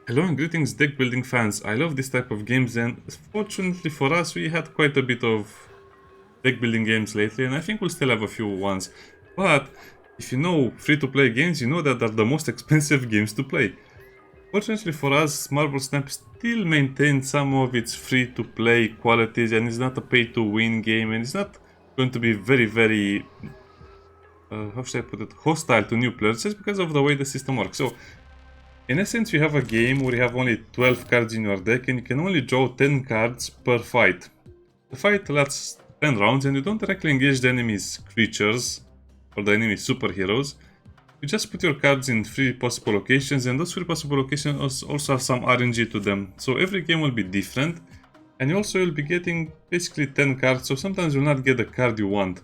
Hello and greetings deck building fans. I love this type of games, and fortunately for us we had quite a bit of deck building games lately, and I think we'll still have a few ones. But if you know free to play games, you know that they're the most expensive games to play. Fortunately for us, Marble Snap still maintains some of its free to play qualities, and it's not a pay to win game, and it's not going to be very how should I put it, hostile to new players just because of the way the system works. So in essence, you have a game where you have only 12 cards in your deck and you can only draw 10 cards per fight. The fight lasts 10 rounds and you don't directly engage the enemy's creatures or the enemy superheroes. You just put your cards in 3 possible locations, and those 3 possible locations also have some RNG to them. So every game will be different, and you also will be getting basically 10 cards, so sometimes you'll not get the card you want.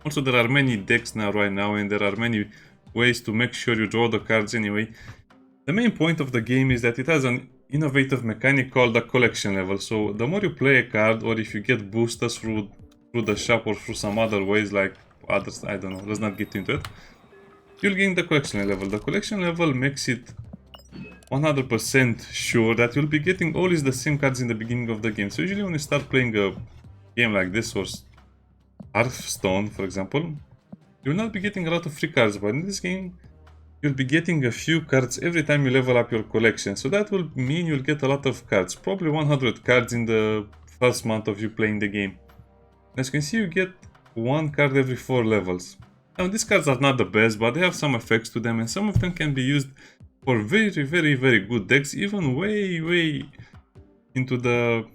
Also, there are many decks right now, and there are many ways to make sure you draw the cards anyway. The main point of the game is that it has an innovative mechanic called the collection level. So the more you play a card, or if you get boosters through the shop or through some other ways like others, I don't know, let's not get into it, you'll gain the collection level. The collection level makes it 100% sure that you'll be getting always the same cards in the beginning of the game. So usually when you start playing a game like this, or Hearthstone for example, you'll not be getting a lot of free cards, but in this game you'll be getting a few cards every time you level up your collection. So that will mean you'll get a lot of cards, probably 100 cards in the first month of you playing the game. As you can see, you get 1 card every 4 levels. Now these cards are not the best, but they have some effects to them, and some of them can be used for very good decks, even way into the,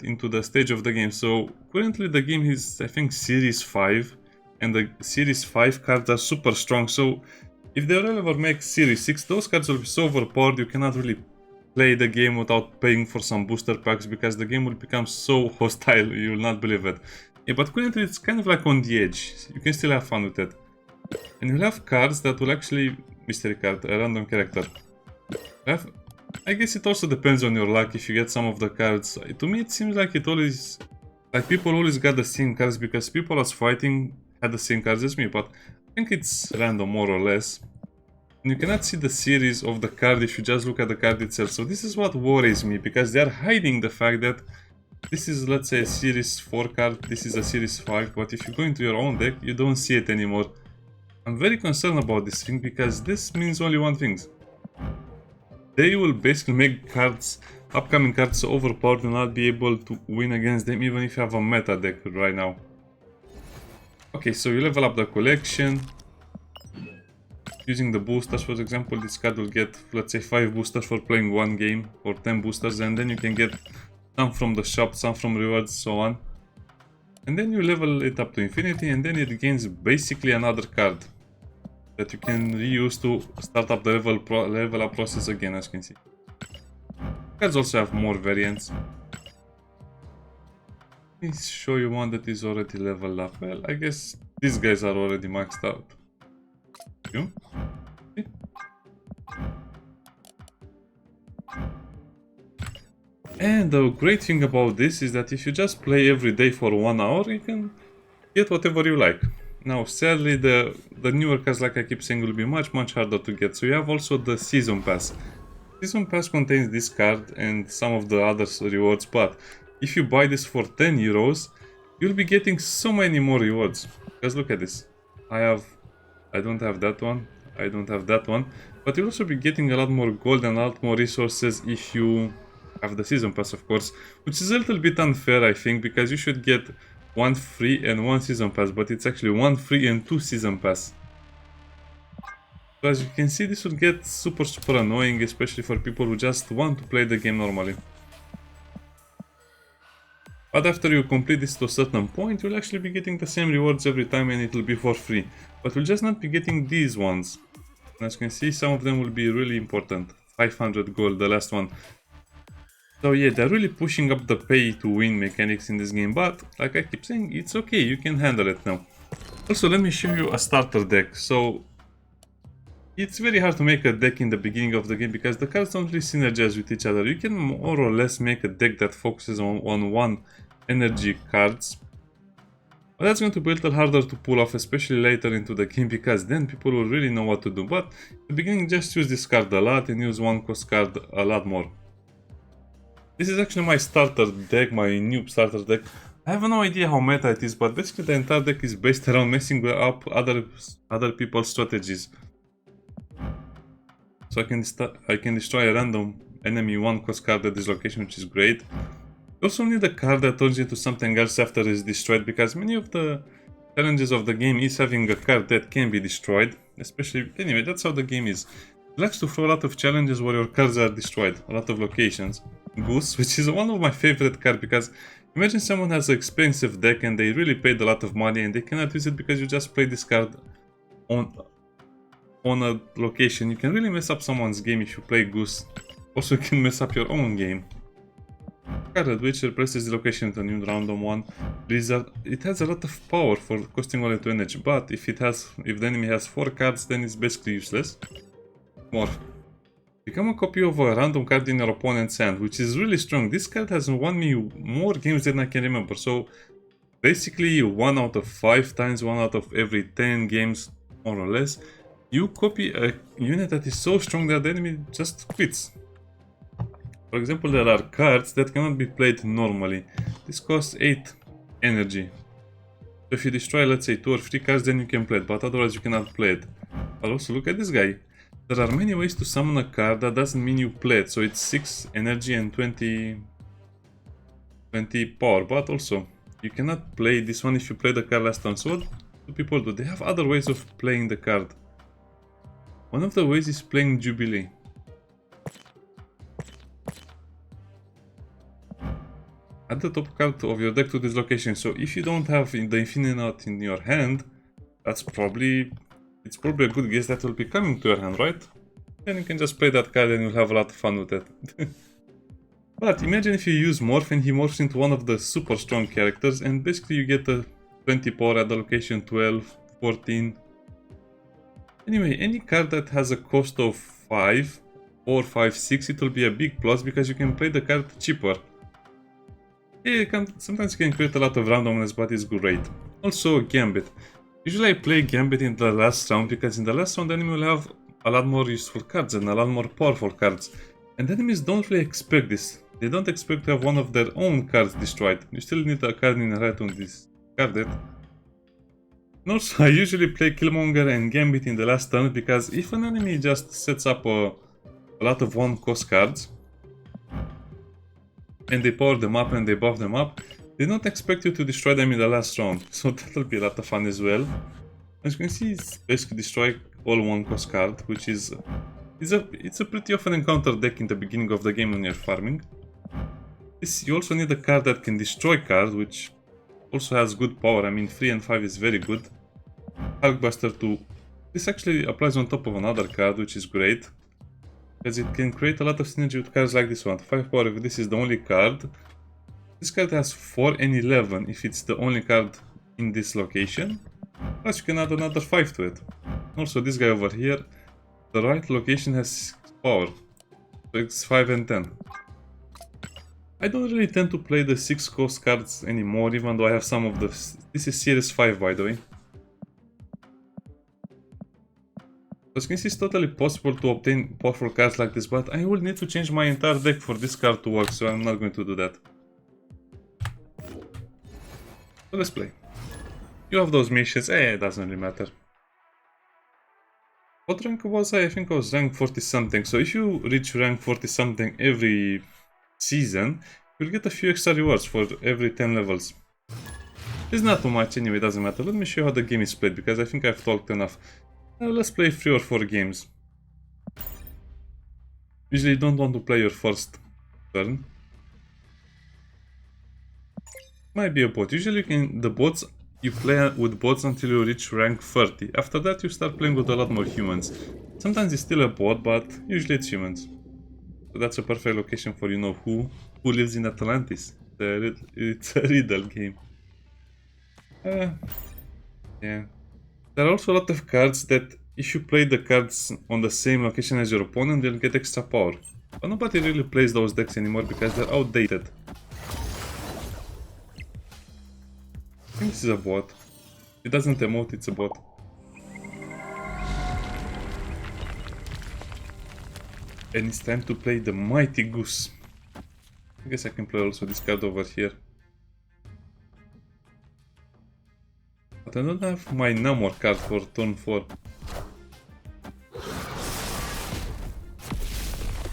into the stage of the game. So currently the game is, I think, Series 5, and the Series 5 cards are super strong. So if they will ever make Series 6, those cards will be so overpowered you cannot really play the game without paying for some booster packs, because the game will become so hostile, you will not believe it. Yeah, but currently it's kind of like on the edge. You can still have fun with it. And you'll have cards that will actually... Mystery card, a random character. I guess it also depends on your luck if you get some of the cards. To me it seems like it always... Like people always got the same cards because people I was fighting had the same cards as me, but I think it's random more or less. And you cannot see the series of the card if you just look at the card itself. So this is what worries me, because they are hiding the fact that this is, let's say, a Series 4 card, this is a Series 5, but if you go into your own deck, you don't see it anymore. I'm very concerned about this thing, because this means only one thing. They will basically make cards, upcoming cards, so overpowered you'll not be able to win against them even if you have a meta deck right now. Okay, so you level up the collection. Using the boosters, for example, this card will get, let's say, 5 boosters for playing 1 game, or 10 boosters, and then you can get some from the shop, some from rewards, so on. And then you level it up to infinity, and then it gains basically another card that you can reuse to start up the level up process again, as you can see. Cards also have more variants. Let me show you one that is already leveled up. Well, I guess these guys are already maxed out. You? See? And the great thing about this is that if you just play every day for 1 hour, you can get whatever you like. Now, sadly, the newer cards, like I keep saying, will be much harder to get. So you have also the Season Pass. Season Pass contains this card and some of the other rewards, but if you buy this for 10 euros, you'll be getting so many more rewards. Because look at this. I don't have that one, I don't have that one, but you'll also be getting a lot more gold and a lot more resources if you have the Season Pass, of course, which is a little bit unfair, I think, because you should get 1 free and 1 Season Pass, but it's actually 1 free and 2 Season Pass. So as you can see, this will get super annoying, especially for people who just want to play the game normally. But after you complete this to a certain point, you'll actually be getting the same rewards every time, and it will be for free. But you'll just not be getting these ones. And as you can see, some of them will be really important. 500 gold, the last one. So yeah, they're really pushing up the pay to win mechanics in this game, but like I keep saying, it's okay, you can handle it now. Also, let me show you a starter deck. So it's very hard to make a deck in the beginning of the game because the cards don't really synergize with each other. You can more or less make a deck that focuses on 1 energy cards. But that's going to be a little harder to pull off, especially later into the game, because then people will really know what to do. But at the beginning, just use this card a lot and use one cost card a lot more. This is actually my starter deck, my noob starter deck. I have no idea how meta it is, but basically the entire deck is based around messing up other people's strategies. So I can destroy a random enemy one cost card at this location, which is great. You also need a card that turns into something else after it is destroyed, because many of the challenges of the game is having a card that can be destroyed. Especially, anyway, that's how the game is. It likes to throw a lot of challenges where your cards are destroyed, a lot of locations. Goose, which is one of my favorite cards, because imagine someone has an expensive deck and they really paid a lot of money and they cannot use it because you just play this card on a location. You can really mess up someone's game if you play Goose. Also, you can mess up your own game. Card which replaces the location with a new random one. Blizzard. It has a lot of power for costing only 2 energy, but if the enemy has 4 cards, then it's basically useless. Morph. Become a copy of a random card in your opponent's hand, which is really strong. This card has won me more games than I can remember. So basically 1 out of 5 times, 1 out of every 10 games, more or less, you copy a unit that is so strong that the enemy just quits. For example, there are cards that cannot be played normally. This costs 8 energy. So if you destroy, let's say, 2 or 3 cards, then you can play it, but otherwise you cannot play it. But also look at this guy. There are many ways to summon a card, that doesn't mean you play it. So it's 6 energy and 20 power, but also you cannot play this one if you play the card last turn. So what do people do? They have other ways of playing the card. One of the ways is playing Jubilee. Add the top card of your deck to this location. So if you don't have the Infinite in your hand, it's probably a good guess that will be coming to your hand, right? Then you can just play that card and you'll have a lot of fun with it. But imagine if you use Morph and he morphs into one of the super strong characters, and basically you get a 20 power at the location 12, 14. Anyway, any card that has a cost of 5, 4, 5, 6, it will be a big plus because you can play the card cheaper. Sometimes you can create a lot of randomness, but it's great. Also, Gambit. Usually I play Gambit in the last round because in the last round the enemy will have a lot more useful cards and a lot more powerful cards. And enemies don't really expect this. They don't expect to have one of their own cards destroyed. You still need a card in red to discard it. And also I usually play Killmonger and Gambit in the last turn because if an enemy just sets up a lot of one cost cards and they power them up and they buff them up, they don't expect you to destroy them in the last round, so that'll be a lot of fun as well. As you can see, it's basically destroy all one cost card, which is it's a pretty often encountered deck in the beginning of the game when you're farming. You also need a card that can destroy cards, which also has good power. I mean, 3 and 5 is very good. Hulkbuster 2. This actually applies on top of another card, which is great, because it can create a lot of synergy with cards like this one. 5 power if this is the only card. This card has 4 and 11 if it's the only card in this location. Plus you can add another 5 to it. Also this guy over here, the right location has 6 power. So it's 5 and 10. I don't really tend to play the 6 cost cards anymore, even though I have some of the... This is series 5 by the way. As you can see, it's totally possible to obtain powerful cards like this, but I will need to change my entire deck for this card to work, so I'm not going to do that. So let's play. You have those missions, it doesn't really matter. What rank was I? I think I was rank 40 something, so if you reach rank 40 something every season, you'll get a few extra rewards for every 10 levels. It's not too much anyway, doesn't matter. Let me show you how the game is played, because I think I've talked enough. Let's play 3 or 4 games. Usually you don't want to play your first turn. Might be a bot. Usually you play with bots until you reach rank 30. After that you start playing with a lot more humans. Sometimes it's still a bot, but usually it's humans. So that's a perfect location for who lives in Atlantis. It's a riddle game. Yeah. There are also a lot of cards that if you play the cards on the same location as your opponent, they'll get extra power. But nobody really plays those decks anymore because they're outdated. I think this is a bot. It doesn't emote, it's a bot. And it's time to play the Mighty Goose. I guess I can play also this card over here. But I don't have my Namor card for turn 4.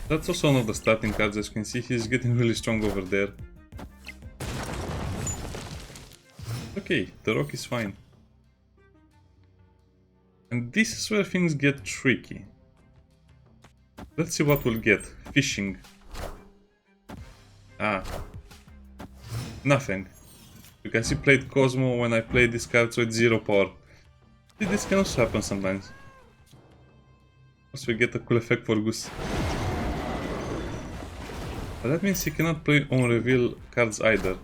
That's also one of the starting cards, as you can see, he's getting really strong over there. Okay, the rock is fine. And this is where things get tricky. Let's see what we'll get. Fishing. Ah. Nothing. Because he played Cosmo when I played this card, so it's 0 power. This can also happen sometimes. Also we get a cool effect for Goose. But that means he cannot play on reveal cards either.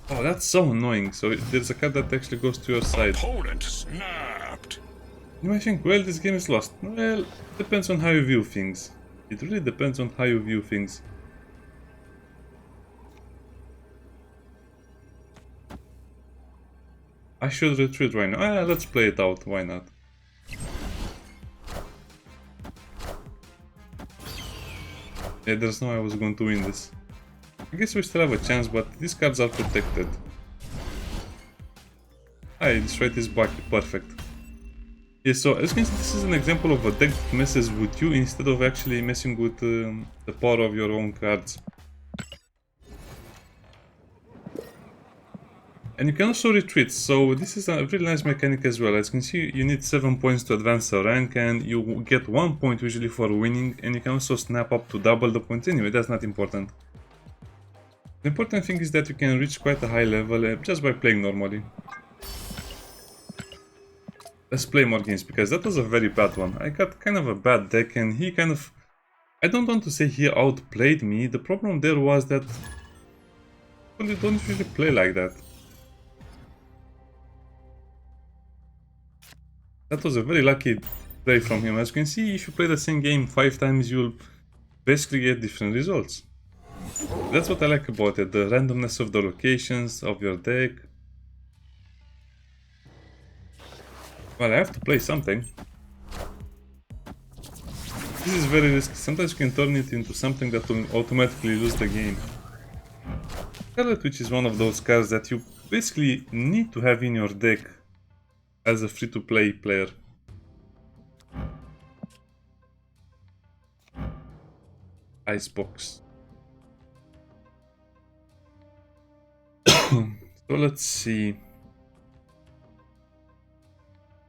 Oh, that's so annoying. So there's a card that actually goes to your side. Opponent snapped. You might think, well, this game is lost. Well, depends on how you view things. It really depends on how you view things. I should retreat right now. Ah, let's play it out, why not? Yeah, there's no way I was going to win this. I guess we still have a chance, but these cards are protected. I destroyed this Baki, perfect. Yeah, so as you can see, this is an example of a deck that messes with you instead of actually messing with the power of your own cards. And you can also retreat, so this is a really nice mechanic as well. As you can see, you need 7 points to advance a rank, and you get 1 point usually for winning, and you can also snap up to double the points. Anyway, that's not important. The important thing is that you can reach quite a high level just by playing normally. Let's play more games, because that was a very bad one. I got kind of a bad deck, and he kind of... I don't want to say he outplayed me. The problem there was that... you don't usually play like that. That was a very lucky play from him. As you can see, if you play the same game 5 times, you'll basically get different results. That's what I like about it, the randomness of the locations of your deck. Well, I have to play something. This is very risky. Sometimes you can turn it into something that will automatically lose the game. Scarlet Witch is one of those cards that you basically need to have in your deck as a free-to-play player. Icebox. So let's see.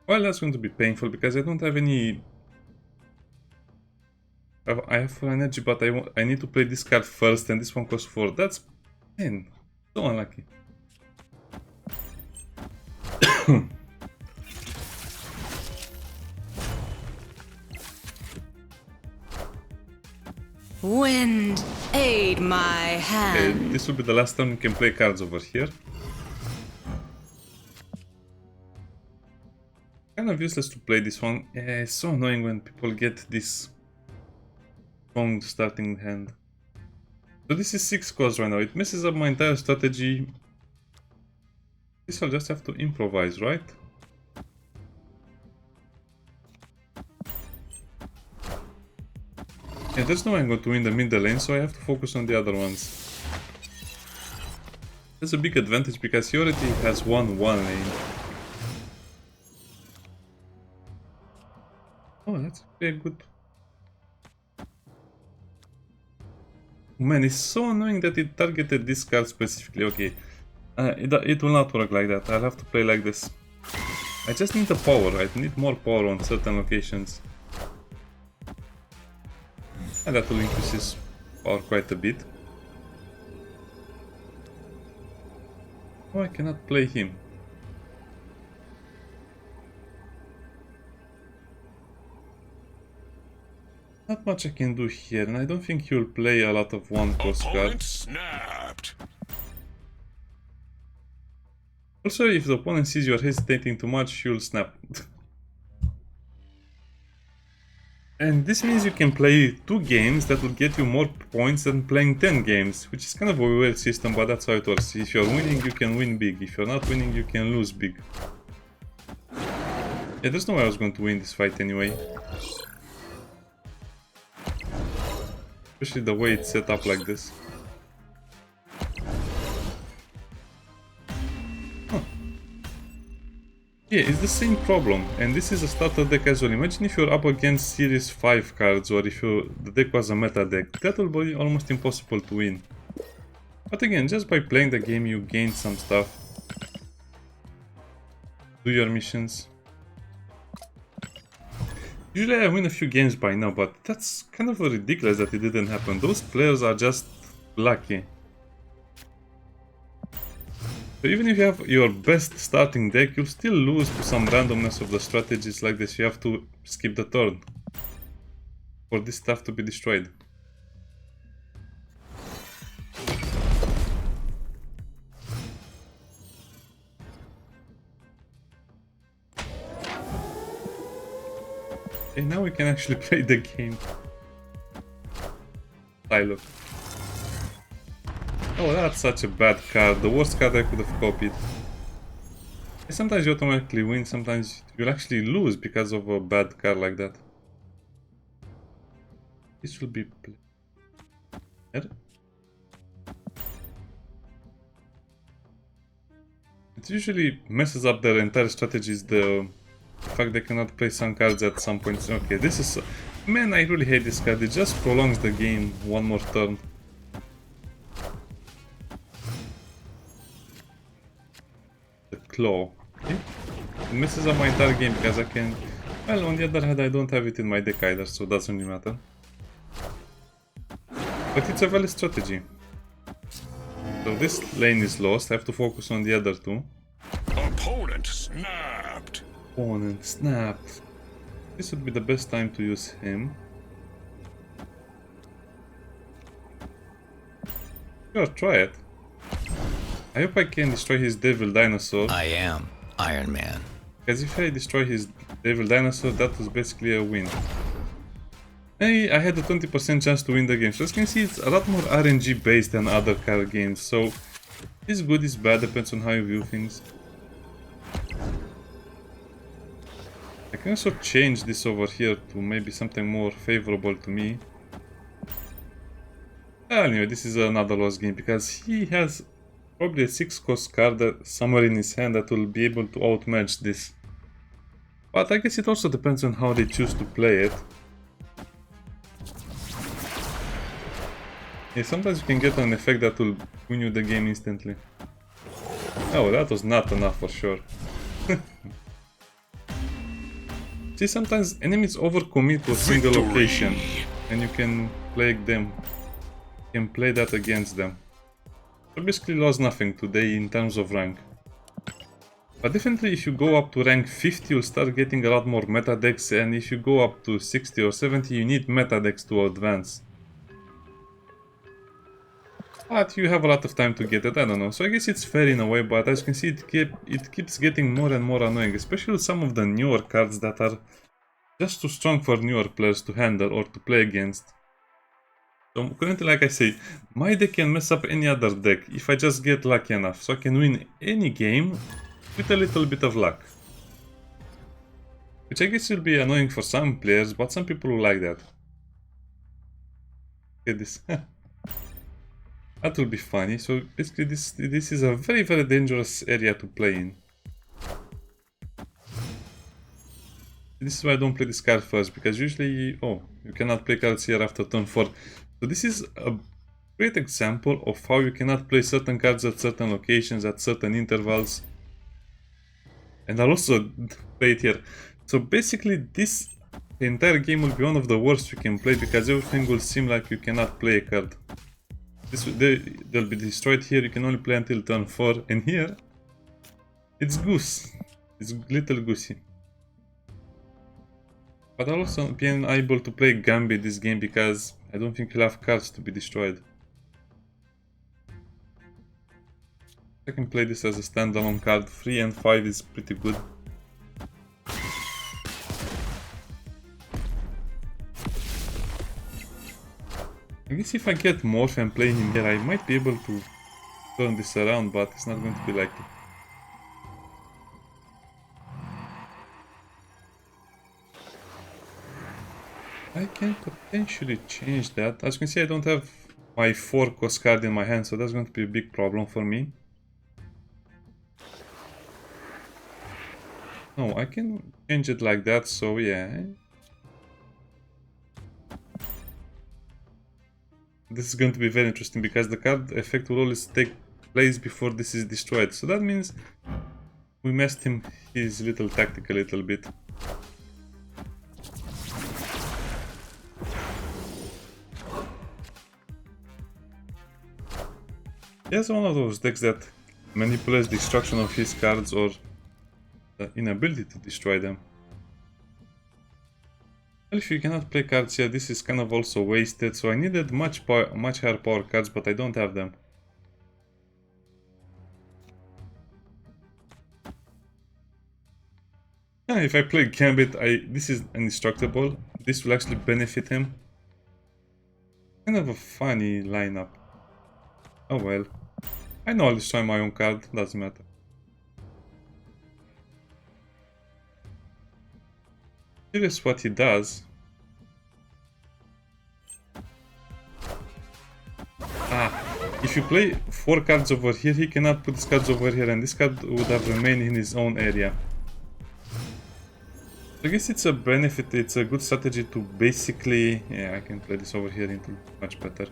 Well, that's going to be painful because I don't have any... I have 4 energy, but I need to play this card first, and this one costs 4. That's... man, so unlucky. Wind, aid my hand. This will be the last time we can play cards over here. Kind of useless to play this one. Yeah, it's so annoying when people get this strong starting hand. So this is 6 costs right now. It messes up my entire strategy. This I'll just have to improvise, right? Yeah, there's no way I'm going to win the middle lane, so I have to focus on the other ones. That's a big advantage because he already has one lane. Oh, that's very good. Man, it's so annoying that it targeted this card specifically. Okay, it will not work like that. I'll have to play like this. I just need the power. I need more power on certain locations. And that will increase his power quite a bit. Oh, I cannot play him. Not much I can do here, and I don't think he will play a lot of 1-cost cards. Snapped. Also, if the opponent sees you are hesitating too much, he will snap. And this means you can play 2 games that will get you more points than playing 10 games, which is kind of a weird system, but that's how it works. If you're winning, you can win big. If you're not winning, you can lose big. Yeah, there's no way I was going to win this fight anyway. Especially the way it's set up like this. Yeah, it's the same problem, and this is a starter deck as well. Imagine if you're up against Series 5 cards, or if the deck was a meta deck. That will be almost impossible to win. But again, just by playing the game you gain some stuff. Do your missions. Usually I win a few games by now, but that's kind of ridiculous that it didn't happen. Those players are just lucky. So even if you have your best starting deck, you'll still lose to some randomness of the strategies like this. You have to skip the turn for this stuff to be destroyed. Okay, now we can actually play the game. Look. Oh, that's such a bad card. The worst card I could have copied. Sometimes you automatically win, sometimes you'll actually lose because of a bad card like that. This will be played. It usually messes up their entire strategies, the fact they cannot play some cards at some points. Okay, this is... Man, I really hate this card. It just prolongs the game one more turn. Claw. Okay. It messes up my entire game because I can... Well, on the other hand, I don't have it in my deck either, so it doesn't really matter. But it's a valid strategy. So this lane is lost, I have to focus on the other two. Opponent snapped. Opponent snapped. This would be the best time to use him. Sure, try it. I hope I can destroy his devil dinosaur. I am Iron Man. Because if I destroy his devil dinosaur, that was basically a win. Hey, I had a 20% chance to win the game. So as you can see, it's a lot more RNG based than other card games. So it's good, it's bad, depends on how you view things. I can also change this over here to maybe something more favorable to me. Anyway, this is another lost game because he has probably a 6-cost card somewhere in his hand that will be able to outmatch this. But I guess it also depends on how they choose to play it. Yeah, sometimes you can get an effect that will win you the game instantly. Oh, that was not enough for sure. See, sometimes enemies overcommit to a single location and you can play them. You can play that against them. So basically lost nothing today in terms of rank. But definitely if you go up to rank 50 you'll start getting a lot more meta decks, and if you go up to 60 or 70 you need meta decks to advance. But you have a lot of time to get it, I don't know. So I guess it's fair in a way, but as you can see it keeps getting more and more annoying. Especially with some of the newer cards that are just too strong for newer players to handle or to play against. So currently, like I say, my deck can mess up any other deck if I just get lucky enough. So I can win any game with a little bit of luck. Which I guess will be annoying for some players, but some people will like that. Get this. That will be funny. So basically this is a very, very dangerous area to play in. This is why I don't play this card first, because usually, oh, you cannot play cards here after turn 4. So this is a great example of how you cannot play certain cards at certain locations, at certain intervals. And I'll also play it here. So basically the entire game will be one of the worst you can play, because everything will seem like you cannot play a card. They'll be destroyed here, you can only play until turn 4, and here it's goose. It's little goosey. But I'll also be unable to play Gambit this game because I don't think you'll have cards to be destroyed. I can play this as a standalone card. 3 and 5 is pretty good. I guess if I get Morph and play him here, I might be able to turn this around, but it's not going to be like it. I can potentially change that. As you can see, I don't have my 4 cost card in my hand, so that's going to be a big problem for me. No, I can change it like that, so yeah. This is going to be very interesting because the card effect will always take place before this is destroyed. So that means we messed him his little tactic a little bit. He has one of those decks that manipulates destruction of his cards or the inability to destroy them. Well, if you cannot play cards here, this is kind of also wasted, so I needed much higher power cards, but I don't have them. Yeah, if I play Gambit, this is indestructible. This will actually benefit him. Kind of a funny lineup. Oh well. I know I'll destroy my own card, doesn't matter. Here's what he does. If you play 4 cards over here, he cannot put his cards over here, and this card would have remained in his own area. I guess it's a benefit, it's a good strategy to basically... Yeah, I can play this over here into much better.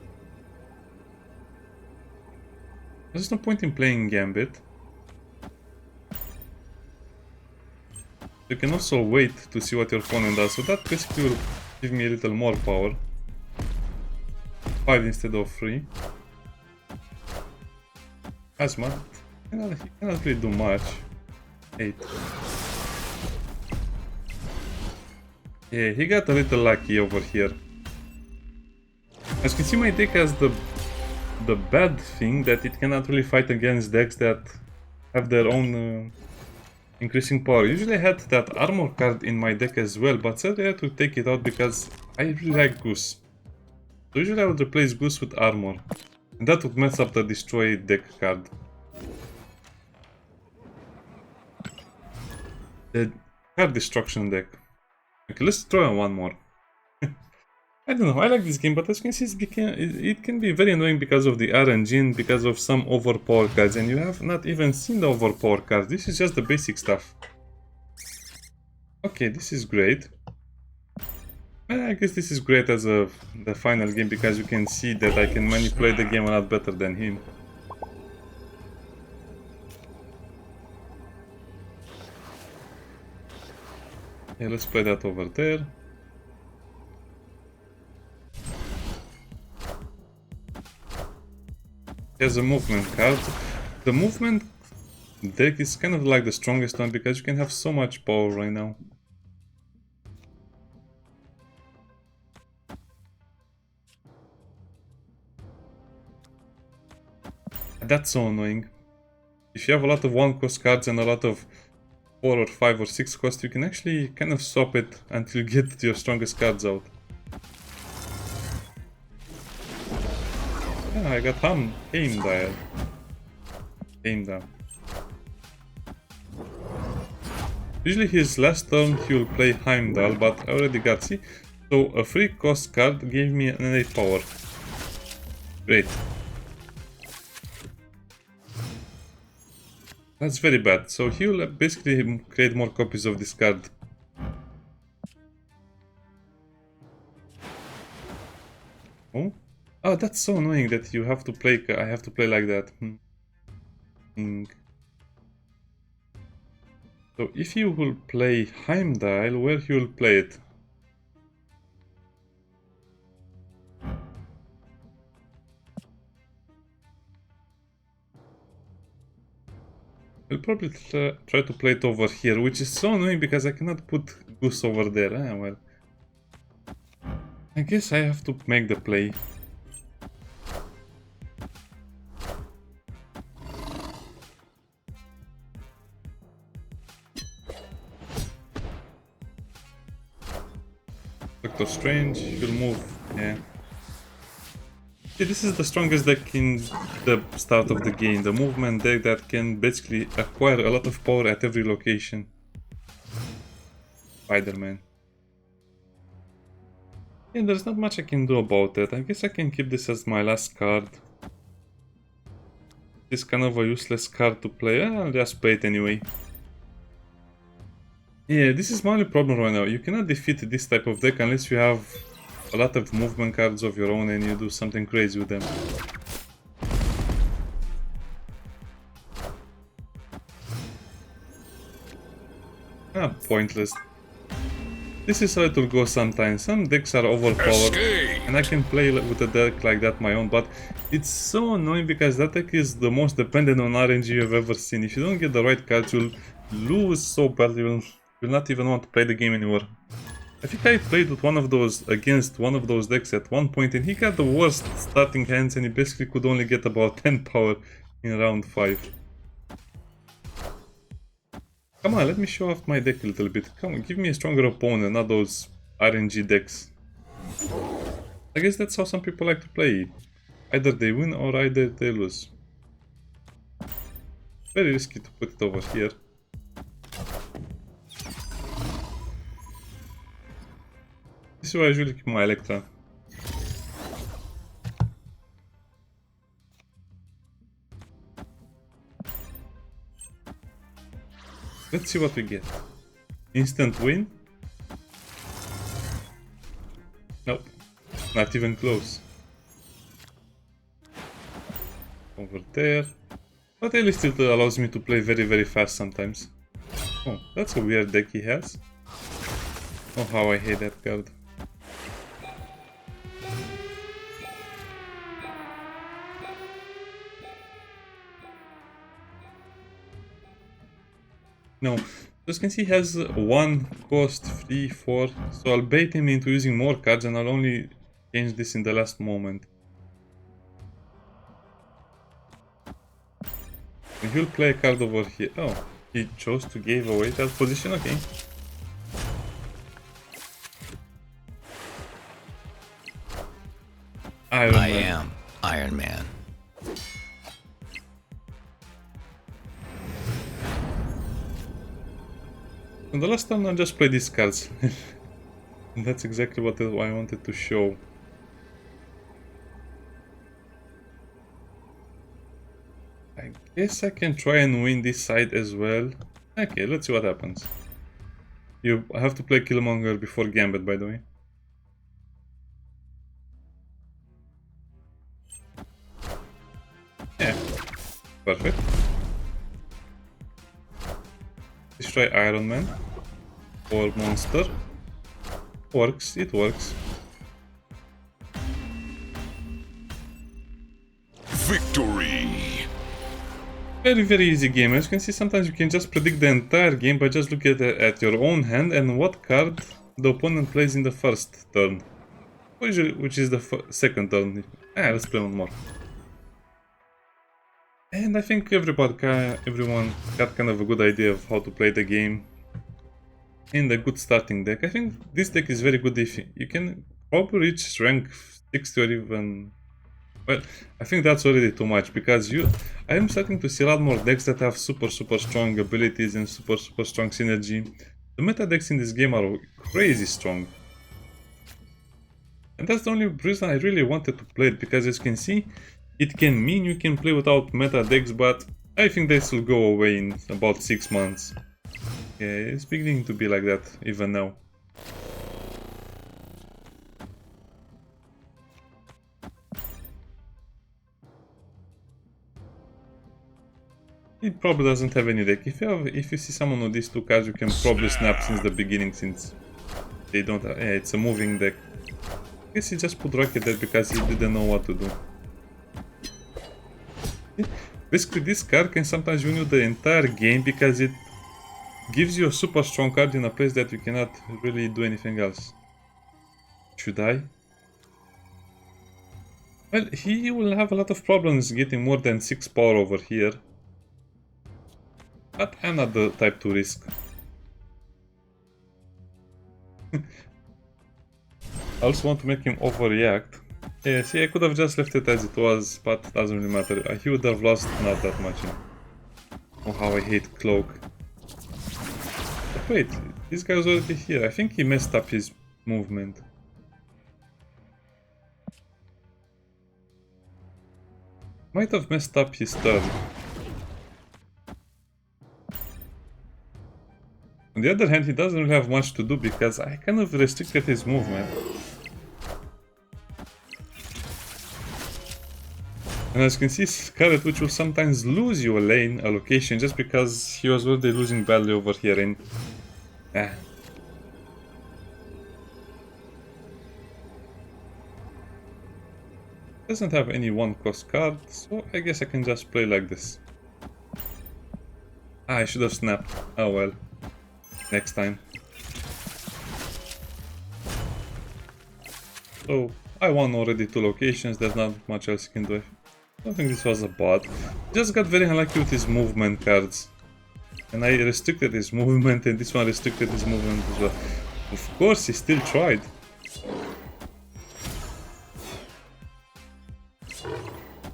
There's no point in playing Gambit. You can also wait to see what your opponent does, so that basically will give me a little more power. 5 instead of 3. That's much. He cannot really do much. 8. Yeah, he got a little lucky over here. As you can see, my deck has the bad thing that it cannot really fight against decks that have their own increasing power. Usually I had that armor card in my deck as well, but sadly I had to take it out because I really like Goose. So usually I would replace Goose with armor, and that would mess up the destroy deck card. The card destruction deck. Okay, let's try one more. I don't know, I like this game, but as you can see, it can be very annoying because of the RNG and because of some overpowered cards, and you have not even seen the overpowered cards. This is just the basic stuff. Okay, this is great. I guess this is great as the final game because you can see that I can manipulate the game a lot better than him. Yeah, let's play that over there. Here's a movement card. The movement deck is kind of like the strongest one because you can have so much power right now. That's so annoying. If you have a lot of 1 cost cards and a lot of 4 or 5 or 6 cost, you can actually kind of swap it until you get your strongest cards out. Yeah, I got Heimdall. Usually his last turn he will play Heimdall, but I already got C. So a free cost card gave me an 8 power. Great. That's very bad. So he will basically create more copies of this card. Oh? Oh, that's so annoying that you have to play. I have to play like that. So if you will play Heimdall, where you will play it? I'll probably try to play it over here, which is so annoying because I cannot put Goose over there. Well, I guess I have to make the play. Doctor Strange, he'll move, yeah. Yeah, this is the strongest deck in the start of the game. The movement deck that can basically acquire a lot of power at every location. Spider-Man. Yeah, there's not much I can do about it. I guess I can keep this as my last card. It's kind of a useless card to play. I'll just play it anyway. Yeah, this is my only problem right now. You cannot defeat this type of deck unless you have a lot of movement cards of your own and you do something crazy with them. Pointless. This is how it will go sometimes. Some decks are overpowered and I can play with a deck like that my own, but it's so annoying because that deck is the most dependent on RNG you've ever seen. If you don't get the right cards, you'll lose so badly, you'll not even want to play the game anymore. I think I played with against one of those decks at one point and he got the worst starting hands and he basically could only get about 10 power in round 5. Come on, let me show off my deck a little bit. Come on, give me a stronger opponent, not those RNG decks. I guess that's how some people like to play. Either they win or either they lose. Very risky to put it over here. This is why I usually keep my Electra. Let's see what we get. Instant win? Nope, not even close. Over there. But at least it allows me to play very fast sometimes. Oh, that's a weird deck he has. Oh, how I hate that card. No, as you can see he has 1 cost, 3, 4, so I'll bait him into using more cards and I'll only change this in the last moment. And he'll play a card over here. Oh, he chose to give away that position, okay. I am Iron Man. And the last time I just played these cards. And that's exactly what I wanted to show. I guess I can try and win this side as well. Okay, let's see what happens. You have to play Killmonger before Gambit, by the way. Yeah, perfect. Let's try Iron Man or Monster. Works, it works. Victory! Very easy game. As you can see, sometimes you can just predict the entire game by just looking at your own hand and what card the opponent plays in the first turn. Which is the second turn. Let's play one more. And I think everyone got kind of a good idea of how to play the game. And a good starting deck. I think this deck is very good if you can probably reach rank 60 or even... Well, I think that's already too much because I am starting to see a lot more decks that have super strong abilities and super strong synergy. The meta decks in this game are crazy strong. And that's the only reason I really wanted to play it, because as you can see, it can mean you can play without meta decks, but I think this will go away in about 6 months. Yeah, it's beginning to be like that even now. It probably doesn't have any deck. If you see someone with these 2 cards, you can probably snap since the beginning, since they don't have... Yeah, it's a moving deck. I guess he just put Rocket there because he didn't know what to do. Basically, this card can sometimes win you the entire game because it gives you a super strong card in a place that you cannot really do anything else. Should I? Well, he will have a lot of problems getting more than 6 power over here. But I'm not the type to risk. I also want to make him overreact. Yeah, see, I could have just left it as it was, but it doesn't really matter. He would have lost not that much. Oh, how I hate Cloak. But wait, this guy was already here. I think he messed up his movement. Might have messed up his turn. On the other hand, he doesn't really have much to do because I kind of restricted his movement. And as you can see, Scarlet Witch will sometimes lose you a lane, a location, just because he was already losing badly over here in... Doesn't have any one-cost card, so I guess I can just play like this. I should have snapped. Oh well. Next time. So, I won already 2 locations, there's not much else you can do. I don't think this was a bot. Just got very unlucky with his movement cards. And I restricted his movement, and this one restricted his movement as well. Of course, he still tried.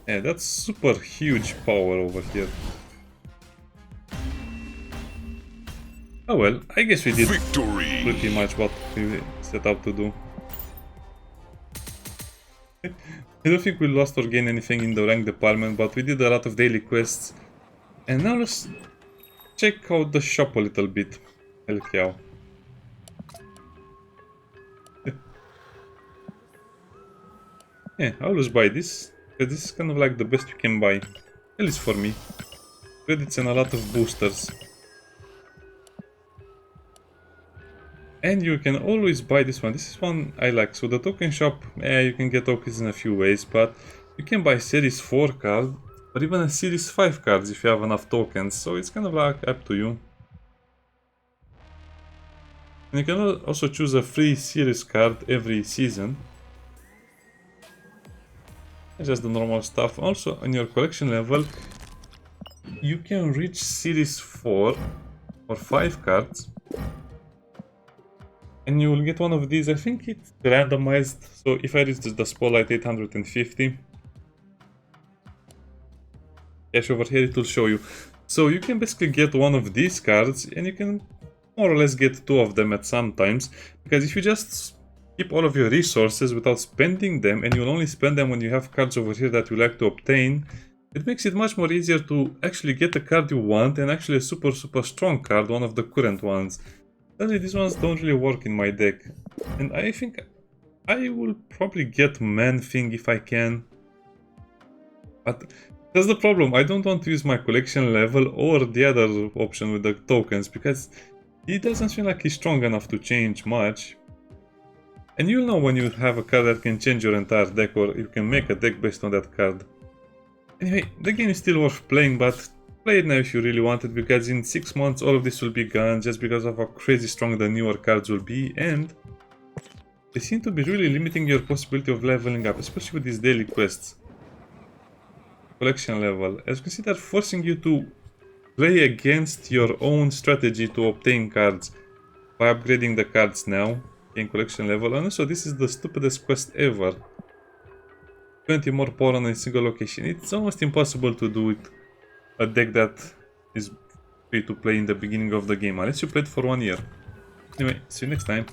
Yeah, that's super huge power over here. Oh well, I guess we did pretty much what we set out to do. I don't think we lost or gained anything in the rank department, but we did a lot of daily quests. And now let's check out the shop a little bit. Hell cow. Yeah, I always buy this, because this is kind of like the best you can buy. At least for me. Credits and a lot of boosters. And you can always buy this one. This is one I like. So the token shop, you can get tokens in a few ways, but you can buy Series 4 card, or even a Series 5 cards if you have enough tokens. So it's kind of like up to you. And you can also choose a free Series card every season. Just the normal stuff. Also, on your collection level, you can reach Series 4 or 5 cards. And you will get one of these. I think it's randomized. So if I reach the spotlight 850, cash over here, it will show you. So you can basically get one of these cards, and you can more or less get 2 of them at some times. Because if you just keep all of your resources without spending them, and you'll only spend them when you have cards over here that you like to obtain, it makes it much more easier to actually get the card you want, and actually a super strong card, one of the current ones. Sadly, these ones don't really work in my deck, and I think I will probably get Man-Thing if I can. But that's the problem, I don't want to use my collection level or the other option with the tokens, because he doesn't feel like he's strong enough to change much. And you'll know when you have a card that can change your entire deck, or you can make a deck based on that card. Anyway, the game is still worth playing, but play it now if you really want it, because in 6 months all of this will be gone just because of how crazy strong the newer cards will be, and they seem to be really limiting your possibility of leveling up, especially with these daily quests. Collection level. As you can see, they're forcing you to play against your own strategy to obtain cards by upgrading the cards now in collection level. And also, this is the stupidest quest ever. 20 more power on a single location. It's almost impossible to do with a deck that is free to play in the beginning of the game, unless you played for 1 year. Anyway, see you next time. Bye.